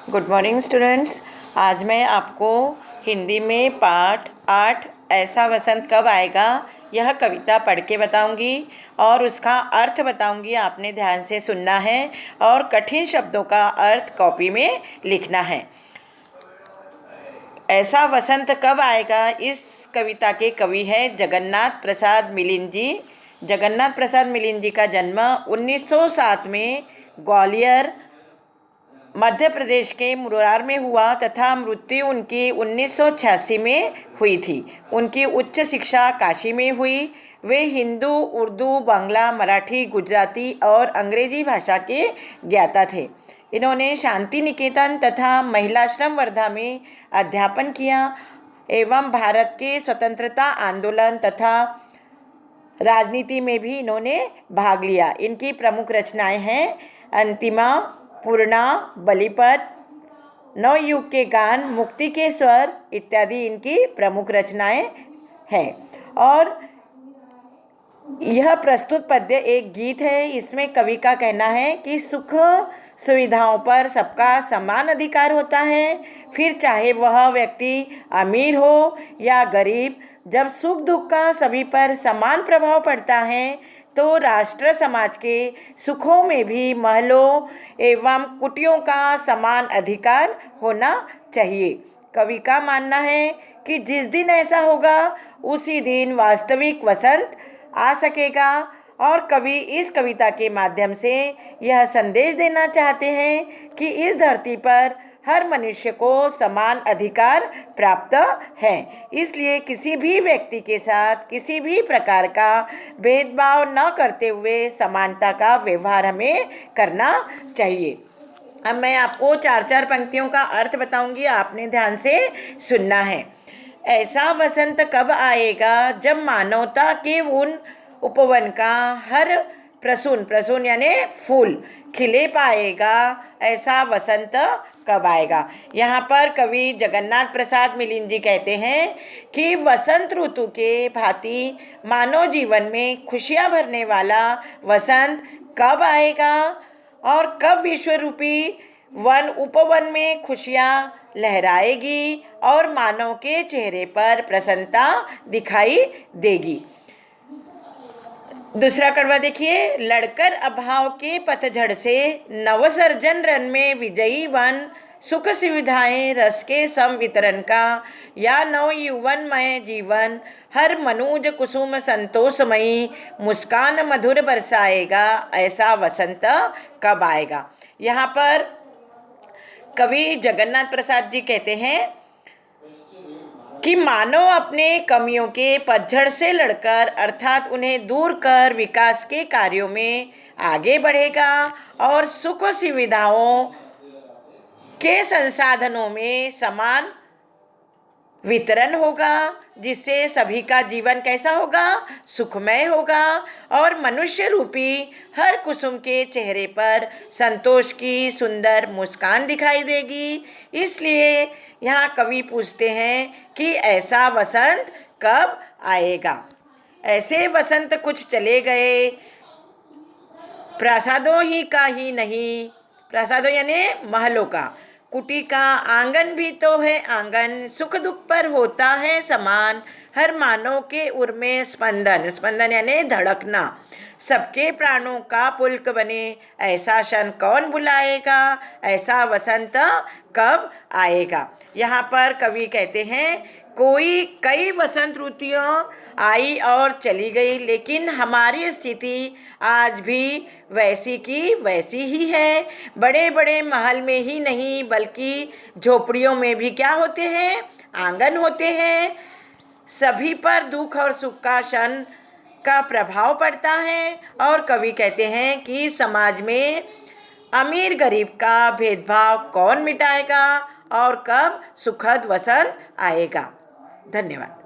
Good morning students. आज मैं आपको हिंदी में पाठ 8 ऐसा वसंत कब आएगा यह कविता पढ़ के बताऊंगी और उसका अर्थ बताऊंगी। आपने ध्यान से सुनना है और कठिन शब्दों का अर्थ कॉपी में लिखना है। ऐसा वसंत कब आएगा, इस कविता के कवि हैं जगन्नाथ प्रसाद मिलिंद जी। जगन्नाथ प्रसाद मिलिंद जी का जन्म 1907 में ग्वालियर मध्य प्रदेश के मुरार में हुआ तथा मृत्यु उनकी 1986 में हुई थी। उनकी उच्च शिक्षा काशी में हुई। वे हिंदू, उर्दू, बांग्ला, मराठी, गुजराती और अंग्रेजी भाषा के ज्ञाता थे। इन्होंने शांति निकेतन तथा महिलाश्रम वर्धा में अध्यापन किया एवं भारत के स्वतंत्रता आंदोलन तथा राजनीति में भी इन्होंने भाग लिया। इनकी प्रमुख रचनाएं हैं अंतिमा, पूर्णा, बलिपद, नवयुग के गान, मुक्ति के स्वर इत्यादि इनकी प्रमुख रचनाएं हैं। और यह प्रस्तुत पद्य एक गीत है। इसमें कवि का कहना है कि सुख सुविधाओं पर सबका समान अधिकार होता है, फिर चाहे वह व्यक्ति अमीर हो या गरीब। जब सुख दुख का सभी पर समान प्रभाव पड़ता है तो राष्ट्र समाज के सुखों में भी महलों एवं कुटियों का समान अधिकार होना चाहिए। कवि का मानना है कि जिस दिन ऐसा होगा उसी दिन वास्तविक वसंत आ सकेगा। और कवि इस कविता के माध्यम से यह संदेश देना चाहते हैं कि इस धरती पर हर मनुष्य को समान अधिकार प्राप्त है, इसलिए किसी भी व्यक्ति के साथ किसी भी प्रकार का भेदभाव न करते हुए समानता का व्यवहार हमें करना चाहिए। अब मैं आपको 4-4 पंक्तियों का अर्थ बताऊंगी, आपने ध्यान से सुनना है। ऐसा वसंत कब आएगा जब मानवता के उन उपवन का हर प्रसून यानी फूल खिले पाएगा। ऐसा वसंत कब आएगा। यहाँ पर कवि जगन्नाथ प्रसाद मिलिंद जी कहते हैं कि वसंत ऋतु के भांति मानव जीवन में खुशियाँ भरने वाला वसंत कब आएगा और कब विश्व रूपी वन उपवन में खुशियाँ लहराएगी और मानव के चेहरे पर प्रसन्नता दिखाई देगी। दूसरा कड़वा देखिए, लड़कर अभाव के पतझड़ से नवसर्जन रन में विजयी वन, सुख सुविधाएं रस के सम वितरण का या नव यौवनमय जीवन, हर मनुज कुसुम संतोषमयी मुस्कान मधुर बरसाएगा। ऐसा वसंत कब आएगा। यहाँ पर कवि जगन्नाथ प्रसाद जी कहते हैं कि मानव अपने कमियों के पतझड़ से लड़कर अर्थात उन्हें दूर कर विकास के कार्यों में आगे बढ़ेगा और सुख सुविधाओं के संसाधनों में समान वितरण होगा, जिससे सभी का जीवन कैसा होगा, सुखमय होगा और मनुष्य रूपी हर कुसुम के चेहरे पर संतोष की सुंदर मुस्कान दिखाई देगी। इसलिए यहाँ कवि पूछते हैं कि ऐसा वसंत कब आएगा। ऐसे वसंत कुछ चले गए, प्रासादों ही का ही नहीं, प्रासादों यानी महलों का, कुटी का आंगन भी तो है आंगन, सुख दुख पर होता है समान, हर मानव के उर में स्पंदन, स्पंदन यानी धड़कना, सबके प्राणों का पुलक बने। ऐसा क्षण कौन बुलाएगा, ऐसा वसंत कब आएगा। यहाँ पर कवि कहते हैं कई वसंत ऋतुएं आई और चली गई, लेकिन हमारी स्थिति आज भी वैसी की वैसी ही है। बड़े बड़े महल में ही नहीं बल्कि झोपड़ियों में भी क्या होते हैं, आंगन होते हैं। सभी पर दुख और सुख का क्षण का प्रभाव पड़ता है। और कवि कहते हैं कि समाज में अमीर गरीब का भेदभाव कौन मिटाएगा और कब सुखद वसंत आएगा। धन्यवाद।